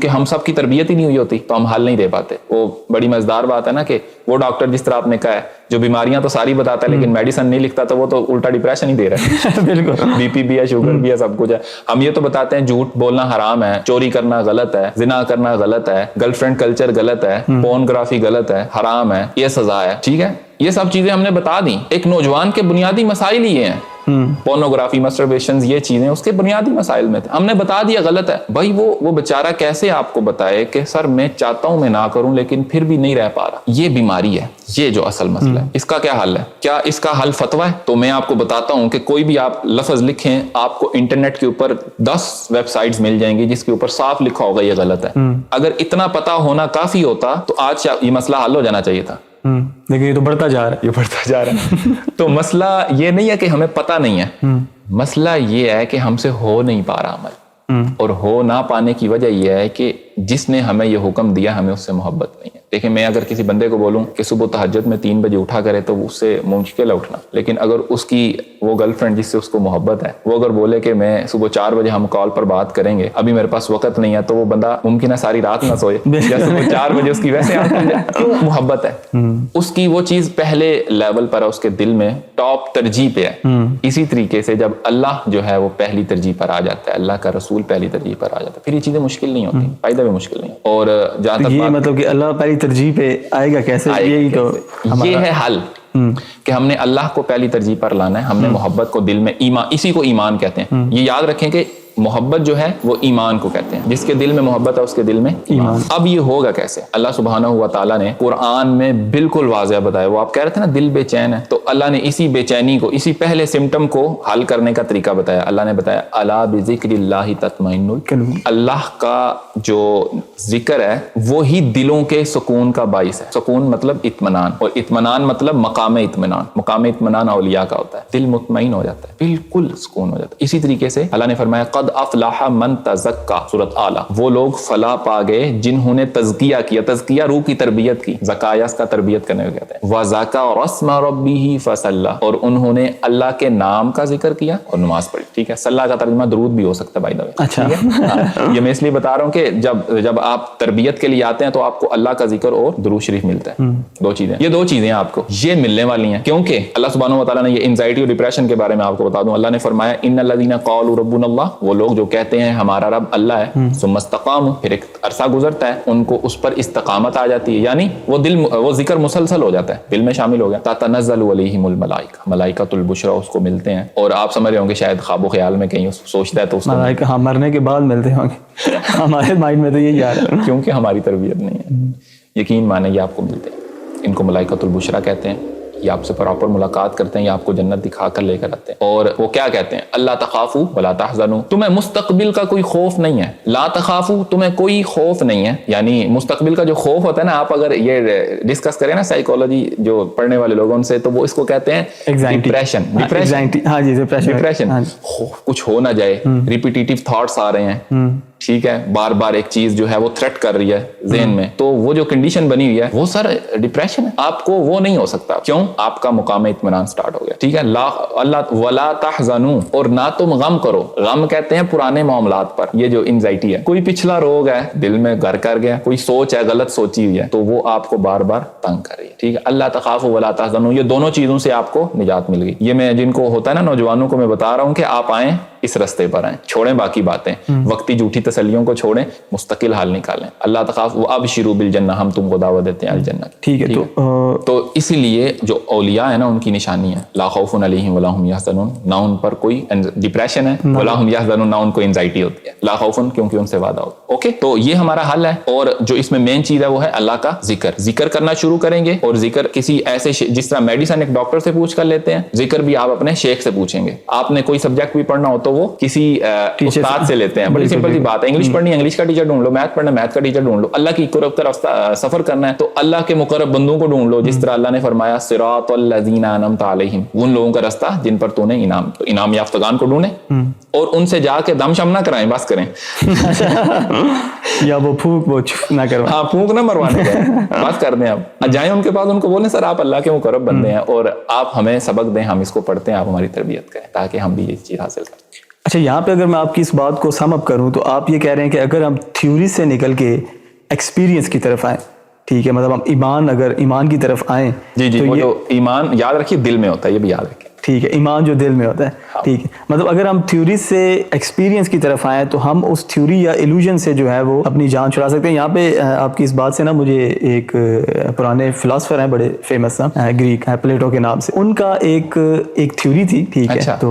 ہم سب کی تربیت ہی نہیں ہوئی ہوتی تو ہم حل نہیں دے پاتے. وہ بڑی مزیدار بات ہے نا کہ وہ ڈاکٹر جس طرح آپ نے کہا ہے جو بیماریاں تو ساری بتاتا ہے لیکن میڈیسن نہیں لکھتا, تو وہ تو الٹا ڈپریشن ہی دے رہا ہے. بالکل, بی پی بھی ہے, شوگر بھی ہے, سب کچھ ہے. ہم یہ تو بتاتے ہیں جھوٹ بولنا حرام ہے, چوری کرنا غلط ہے, زنا کرنا غلط ہے, گرل فرینڈ کلچر غلط ہے, پورنوگرافی غلط ہے, حرام ہے, یہ سزا ہے. ٹھیک ہے, یہ سب چیزیں ہم نے بتا دی. ایک نوجوان کے بنیادی مسائل یہ ہیں, پورنوگرافی, مسٹربیشن, یہ چیزیں اس کے بنیادی مسائل میں تھے, ہم نے بتا دیا غلط ہے. بھائی وہ بیچارہ کیسے آپ کو بتائے کہ سر میں چاہتا ہوں میں نہ کروں لیکن پھر بھی نہیں رہ پا رہا. یہ بیماری ہے, یہ جو اصل مسئلہ ہے. اس کا کیا حل ہے؟ کیا اس کا حل فتویٰ ہے؟ تو میں آپ کو بتاتا ہوں کہ کوئی بھی آپ لفظ لکھیں, آپ کو انٹرنیٹ کے اوپر 10 ویب سائٹس مل جائیں گی جس کے اوپر صاف لکھا ہوگا یہ غلط ہے. اگر اتنا پتا ہونا کافی ہوتا تو آج یہ مسئلہ حل ہو جانا چاہیے تھا. لیکن یہ تو بڑھتا جا رہا ہے. تو مسئلہ یہ نہیں ہے کہ ہمیں پتہ نہیں ہے, مسئلہ یہ ہے کہ ہم سے ہو نہیں پا رہا عمل. اور ہو نہ پانے کی وجہ یہ ہے کہ جس نے ہمیں یہ حکم دیا ہمیں اس سے محبت نہیں ہے. دیکھیں, میں اگر کسی بندے کو بولوں کہ صبح تہجد میں 3 بجے اٹھا کرے تو اس سے مشکل ہے اٹھنا, لیکن اگر اس کی وہ گرل فرینڈ جس سے اس کو محبت ہے وہ اگر بولے کہ میں صبح 4 بجے ہم کال پر بات کریں گے, ابھی میرے پاس وقت نہیں ہے, تو وہ بندہ ممکن ہے ساری رات نہ سوئے یا صبح 4 بجے اس کی ویسے آنکھ کھل جائے. کیوں؟ محبت ہے, اس کی وہ چیز پہلے لیول پر ہے, اس کے دل میں ٹاپ ترجیح پہ ہے. اسی طریقے سے جب اللہ جو ہے وہ پہلی ترجیح پر آ جاتا ہے, اللہ کا رسول پہلی ترجیح پر آ جاتا ہے, پھر یہ چیزیں مشکل نہیں ہوتی, فائدہ بھی مشکل نہیں. اور جہاں تک یہ مطلب کہ اللہ پہلی ترجیح پہ آئے گا کیسے, یہی تو یہ ہے حل کہ ہم نے اللہ کو پہلی ترجیح پر لانا ہے. ہم نے محبت کو دل میں, ایمان, اسی کو ایمان کہتے ہیں. یہ یاد رکھیں کہ محبت جو ہے وہ ایمان کو کہتے ہیں. جس کے دل میں محبت ہے اس کے دل میں ایمان. اب یہ ہوگا کیسے؟ اللہ سبحانہ و تعالیٰ نے قرآن میں بالکل واضح بتایا. وہ آپ کہہ رہے تھے نا دل بے چین ہے, تو اللہ نے اسی بے چینی کو, اسی پہلے سمٹم کو حل کرنے کا طریقہ بتایا. اللہ نے بتایا الا بذکر اللہ تطمئن القلوب, اللہ کا جو ذکر ہے وہی دلوں کے سکون کا باعث ہے. سکون مطلب اطمینان, اور اطمینان مطلب مقام اطمینان. مقام اطمینان اولیاء کا ہوتا ہے, دل مطمئن ہو جاتا ہے, بالکل سکون ہو جاتا ہے. اسی طریقے سے اللہ نے فرمایا قد افلح من تزکا, سورۃ اعلیٰ, وہ لوگ فلاح پا گئے جنہوں نے تزکیہ کیا. تزکیہ روح کی تربیت کی, زکایا اس کا تربیت کرنے کو کہتے ہیں. وذکر اسم ربہ فصلی, اور انہوں نے اللہ کے نام کا ذکر کیا اور نماز پڑھی. ٹھیک ہے, صلاح کا ترجمہ درود بھی ہو سکتا ہے بائی دا وے. اچھا, یہ میں اس لیے بتا رہا ہوں کہ جب آپ تربیت کے لیے آتے ہیں تو آپ کو اللہ کا ذکر اور درود شریف ملتا ہے. 2 چیزیں, یہ 2 چیزیں آپ کو یہ ملنے والی ہیں, کیونکہ اللہ سبحانہ و تعالیٰ نے یہ انزائٹی اور ڈپریشن کے بارے میں آپ کو بتا دوں. اللہ نے فرمایا ان الذین قالوا ربنا اللہ, وہ لوگ جو کہتے ہیں ہمارا رب اللہ ہے, ثم استقاموا, پھر ایک عرصہ گزرتا ہے ان کو اس پر استقامت آ جاتی ہے, یعنی وہ ذکر مسلسل ہو جاتا ہے, دل میں شامل ہو گیا. تتنزل علیہم الملائکہ, ملائکۃ البشرا اس کو ملتے ہیں. اور آپ سمجھ رہے ہوں گے شاید خواب و خیال میں کہیں سوچتا ہے تو اس کو ملائکہ ہاں مرنے کے بعد ملتے ہوں گے. ہمارے مائنڈ میں تو یہی آ رہا ہے کیونکہ ہماری تربیت نہیں ہے. یقین مانیں یہ آپ کو ملتے ہیں. ان کو ملائکۃ البشرا کہتے ہیں. یہ آپ سے پراپر ملاقات کرتے ہیں, یہ آپ کو جنت دکھا کر لے کر آتے ہیں. اور وہ کیا کہتے ہیں؟ اللہ تخافوا ولا تحزنوا, تمہیں مستقبل کا کوئی خوف نہیں ہے. لا تخافوا, تمہیں کوئی خوف نہیں ہے. یعنی مستقبل کا جو خوف ہوتا ہے نا, آپ اگر یہ ڈسکس کریں نا سائیکالوجی جو پڑھنے والے لوگوں سے, تو وہ اس کو کہتے ہیں ڈپریشن. ہاں جی, ڈپریشن, کچھ ہو نہ جائے, ریپیٹیٹیو تھاٹس آ رہے ہیں. ٹھیک ہے, بار بار ایک چیز جو ہے وہ تھریٹ کر رہی ہے ذہن میں, تو وہ جو کنڈیشن بنی ہوئی ہے وہ سر ڈپریشن ہے. آپ کو وہ نہیں ہو سکتا. کیوں؟ آپ کا مقام اطمینان سٹارٹ ہو گیا. ٹھیک ہے, اللہ ولا تحزنوا, اور نہ تم غم کرو. غم کہتے ہیں پرانے معاملات پر. یہ جو انزائٹی ہے, کوئی پچھلا روگ ہے دل میں گھر کر گیا, کوئی سوچ ہے غلط سوچی ہوئی ہے, تو وہ آپ کو بار بار تنگ کر رہی ہے. ٹھیک ہے, اللہ تخافوا ولا تحزنوا, یہ دونوں چیزوں سے آپ کو نجات مل گئی. یہ میں جن کو ہوتا ہے نا نوجوانوں کو میں بتا رہا ہوں کہ آپ آئیں اس رستے پر آئیں, چھوڑیں باقی باتیں, وقتی جھوٹی تسلیوں کو چھوڑیں, مستقل حال نکالیں. اللہ تخافوا وابشروا بالجنہ, ہم تم کو دعوت دیتے ہیں الجنہ کی. ٹھیک ہے, تو اسی لیے جو اولیاء ہیں نا ان کی نشانی ہے لا خوف علیہم ولا ہم یحزنون, نہ ان پر کوئی ڈپریشن ہے, ولا ہم یحزنون, نہ ان کو انزائٹی ہوتی ہے. لا خوف کیونکہ ان سے وعدہ ہوتا ہے. اوکے, تو یہ ہمارا حل ہے. اور جو اس میں مین چیز ہے وہ ہے اللہ کا ذکر کرنا شروع کریں گے. اور ذکر کسی ایسے جس طرح میڈیسن ایک ڈاکٹر سے پوچھ کر لیتے ہیں, ذکر بھی آپ اپنے شیخ سے پوچھیں گے. آپ نے کوئی سبجیکٹ بھی پڑھنا ہو تو وہ کسی استاد سے لیتے ہیں. بڑی سمپل سی بات ہے, انگلش پڑھنی ہے انگلش کا ٹیچر ڈھونڈ لو, میتھ پڑھنا میتھ کا ٹیچر ڈھونڈ لو, اللہ کی طرف سفر کرنا ہے تو اللہ کے مقرب بندوں کو ڈھونڈ لو, جس طرح اللہ نے فرمایا صراط الذین انعمت علیہم, ان لوگوں کا رستہ جن پر تو نے انعام یافتگان کو ڈھونڈے اور ان سے جا کے دم شم نہ کرائیں, بس کریں یا وہ پھونک وہ نہ کروائیں, ہاں پھونک نہ مروانے جائیں, بات کر دیں. اب جائیں ان کے پاس, ان کو بولیں سر آپ اللہ کے مقرب بندے ہیں اور آپ ہمیں سبق دیں, ہم اس کو پڑھتے ہیں, آپ ہماری تربیت کریں تاکہ ہم بھی یہ چیز حاصل کریں. اچھا یہاں پہ اگر میں آپ کی اس بات کو سم اپ کروں تو آپ یہ کہہ رہے ہیں کہ اگر ہم تھیوری سے نکل کے ایکسپیرینس کی طرف آئیں, ٹھیک ہے, مطلب ہم اگر ایمان کی طرف آئیں, جی وہ جو ایمان یاد رکھیے دل میں ہوتا ہے, یہ بھی یاد رکھیں, ٹھیک ہے, ایمان جو دل میں ہوتا ہے, ٹھیک ہے, مطلب اگر ہم تھیوری سے ایکسپیرینس کی طرف آئیں تو ہم اس تھیوری یا ایلوژن سے جو ہے وہ اپنی جان چھڑا سکتے ہیں. یہاں پہ آپ کی اس بات سے نا مجھے ایک پرانے فلاسفر ہیں بڑے فیمس نا, گریک پلیٹو کے نام سے, ان کا ایک تھیوری تھی, ٹھیک ہے, تو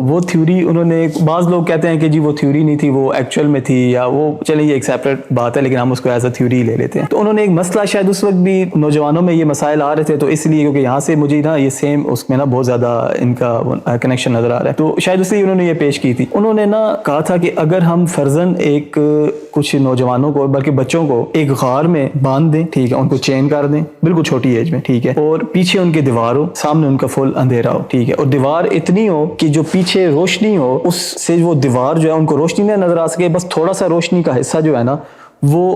وہ تھیوری انہوں نے, بعض لوگ کہتے ہیں کہ جی وہ تھیوری نہیں تھی, وہ ایکچوئل میں تھی, یا وہ چلیں یہ ایک سیپریٹ بات ہے لیکن ہم اس کو ایز اے تھیوری لے لیتے ہیں. تو انہوں نے ایک مسئلہ, شاید اس وقت بھی نوجوانوں میں یہ مسائل آ رہے تھے, تو اس لیے کیونکہ یہاں سے مجھے نا یہ سیم اس میں نا بہت زیادہ ان کا کنیکشن نظر آ رہا ہے, تو شاید اس لیے انہوں نے یہ پیش کی تھی. انہوں نے نا کہا تھا کہ اگر ہم فرضاً ایک کچھ نوجوانوں کو بلکہ بچوں کو ایک غار میں باندھ دیں, ٹھیک ہے, ان کو چین کر دیں بالکل چھوٹی ایج میں, ٹھیک ہے, اور پیچھے ان کے دیوار ہو, سامنے ان کا فل اندھیرا ہو, ٹھیک ہے, اور دیوار اتنی ہو کہ جو پیچھے روشنی ہو اس سے وہ دیوار جو ہے ان کو روشنی نہ نظر آ سکے, بس تھوڑا سا روشنی کا حصہ جو ہے نا وہ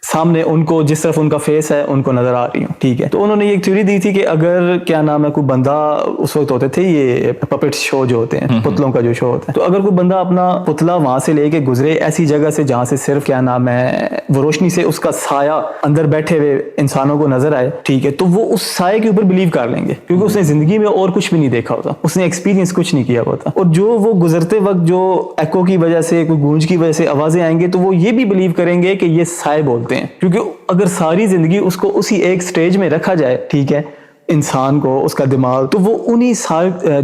سامنے ان کو جس طرف ان کا فیس ہے ان کو نظر آ رہی ہوں, ٹھیک ہے. تو انہوں نے ایک تھیوری دی تھی کہ اگر کیا نام ہے کوئی بندہ, اس وقت ہوتے تھے یہ پپٹ شو جو ہوتے ہیں, پتلوں کا جو شو ہوتا ہے, تو اگر کوئی بندہ اپنا پتلا وہاں سے لے کے گزرے ایسی جگہ سے جہاں سے صرف کیا نام ہے وہ روشنی سے اس کا سایہ اندر بیٹھے ہوئے انسانوں کو نظر آئے, ٹھیک ہے, تو وہ اس سائے کے اوپر بلیو کر لیں گے کیونکہ اس نے زندگی میں اور کچھ بھی نہیں دیکھا ہوتا, اس نے ایکسپیرینس کچھ نہیں کیا ہوتا, اور جو وہ گزرتے وقت جو ایکو کی وجہ سے, کوئی گونج کی وجہ سے آوازیں آئیں گے تو وہ یہ بھی بلیو کریں گے کہ یہ سائے بولتے ہیں, کیونکہ اگر ساری زندگی اس کو اسی ایک سٹیج میں رکھا جائے, ٹھیک ہے, انسان کو اس کا دماغ, تو وہ انہی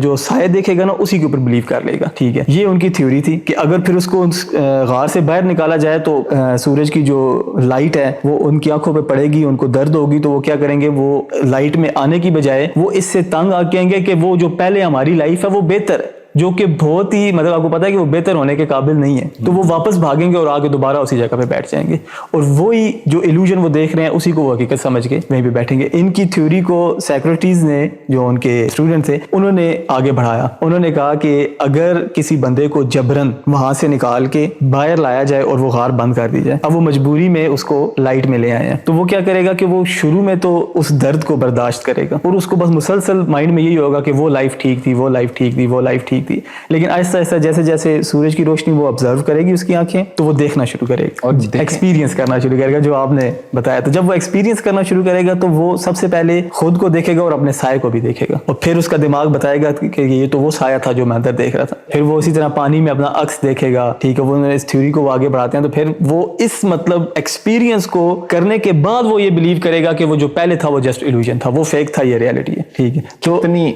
جو سائے دیکھے گا نا اسی کے اوپر بلیو کر لے گا, ٹھیک ہے. یہ ان کی تھیوری تھی کہ اگر پھر اس کو غار سے باہر نکالا جائے تو سورج کی جو لائٹ ہے وہ ان کی آنکھوں پہ پڑے گی, ان کو درد ہوگی, تو وہ کیا کریں گے, وہ لائٹ میں آنے کی بجائے وہ اس سے تنگ آ کے کہیں گے کہ وہ جو پہلے ہماری لائف ہے وہ بہتر ہے, جو کہ بہت ہی, مطلب آپ کو پتا ہے کہ وہ بہتر ہونے کے قابل نہیں ہے, تو وہ واپس بھاگیں گے اور آگے دوبارہ اسی جگہ پہ بیٹھ جائیں گے, اور وہی جو ایلوژن وہ دیکھ رہے ہیں اسی کو وہ حقیقت سمجھ کے وہیں پہ بیٹھیں گے. ان کی تھیوری کو سیکریٹریز نے, جو ان کے اسٹوڈنٹ تھے, انہوں نے آگے بڑھایا. انہوں نے کہا کہ اگر کسی بندے کو جبرن وہاں سے نکال کے باہر لایا جائے اور وہ غار بند کر دی جائے, اب وہ مجبوری میں اس کو لائٹ میں لے آئے ہیں, تو وہ کیا کرے گا کہ وہ شروع میں تو اس درد کو برداشت کرے گا اور اس کو بس مسلسل مائنڈ میں یہی ہوگا کہ وہ لائف ٹھیک تھی, وہ لائف ٹھیک تھی, وہ لائف ٹھیک تھی, لیکن آہستہ آہستہ جیسے جیسے سورج کی روشنی وہ آبزرو کرے گی اس کی آنکھیں, تو وہ دیکھنا شروع کرے گا اور ایکسپیرینس کرنا شروع کرے گا, جو آپ نے بتایا. تو جب وہ ایکسپیرینس کرنا شروع کرے گا تو وہ سب سے پہلے خود کو دیکھے گا اور اپنے سائے کو بھی دیکھے گا, اور پھر اس کا دماغ بتائے گا کہ یہ تو وہ سایہ تھا جو میں اندر دیکھ رہا تھا. پھر وہ اسی طرح پانی میں اپنا عکس دیکھے گا, ٹھیک ہے, وہ اس تھیوری کو آگے بڑھاتے ہیں. تو پھر وہ اس مطلب ایکسپیرینس کو کرنے کے بعد وہ یہ بلیو کرے گا کہ وہ جو پہلے تھا وہ جسٹ ایلوژن تھا, وہ فیک تھا, یہ ریالٹی ہے, ٹھیک ہے. تو اتنی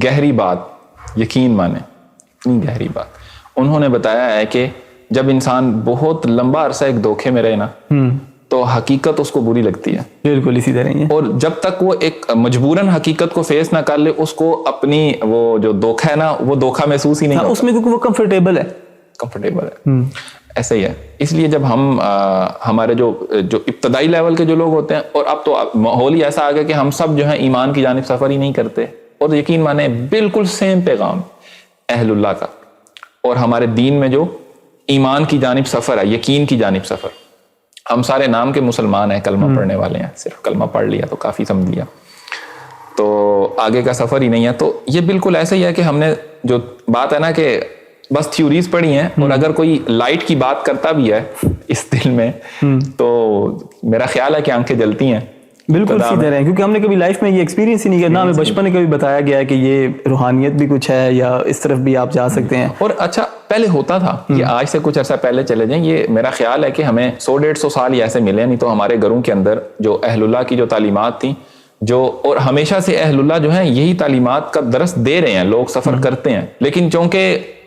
گہری بات, یقین مانے اتنی گہری بات. انہوں نے بتایا ہے کہ جب انسان بہت لمبا عرصہ ایک دھوکے میں رہے نا تو حقیقت اس کو بری لگتی ہے, بالکل اسی طرح ہی ہے, اور جب تک وہ ایک مجبوراً حقیقت کو فیس نہ کر لے اس کو اپنی وہ جو دھوکا ہے نا وہ دھوکا محسوس ہی نہیں ہوتا اس میں, کیونکہ وہ کمفرٹیبل ہے. ایسا ہی ہے. اس لیے جب ہم ہمارے جو ابتدائی لیول کے جو لوگ ہوتے ہیں, اور اب تو ماحول ہی ایسا آ گیا کہ ہم سب جو ہیں ایمان کی جانب سفر ہی نہیں کرتے, اور یقین مانے بالکل سیم پیغام اہل اللہ کا, اور ہمارے دین میں جو ایمان کی جانب سفر ہے, یقین کی جانب سفر, ہم سارے نام کے مسلمان ہیں, کلمہ پڑھنے والے ہیں, صرف کلمہ پڑھ لیا تو کافی سمجھ لیا, تو آگے کا سفر ہی نہیں ہے. تو یہ بالکل ایسا ہی ہے کہ ہم نے جو بات ہے نا کہ بس تھیوریز پڑھی ہیں, اور اگر کوئی لائٹ کی بات کرتا بھی ہے اس دل میں تو میرا خیال ہے کہ آنکھیں جلتی ہیں. بالکل اسی طرح ہے, کیونکہ ہم نے کبھی لائف میں یہ ایکسپیرینس ہی نہیں کیا, نہ ہمیں بچپن میں کبھی بتایا گیا ہے کہ یہ روحانیت بھی کچھ ہے یا اس طرف بھی آپ جا سکتے ہیں. اور اچھا پہلے ہوتا تھا, یہ آج سے کچھ عرصہ پہلے چلے جائیں, یہ میرا خیال ہے کہ ہمیں 100-150 سال ہی ایسے ملے, نہیں تو ہمارے گھروں کے اندر جو اہل اللہ کی جو تعلیمات تھیں, جو اور ہمیشہ سے اہل اللہ جو ہیں یہی تعلیمات کا درس دے رہے ہیں, لوگ سفر کرتے ہیں, لیکن چونکہ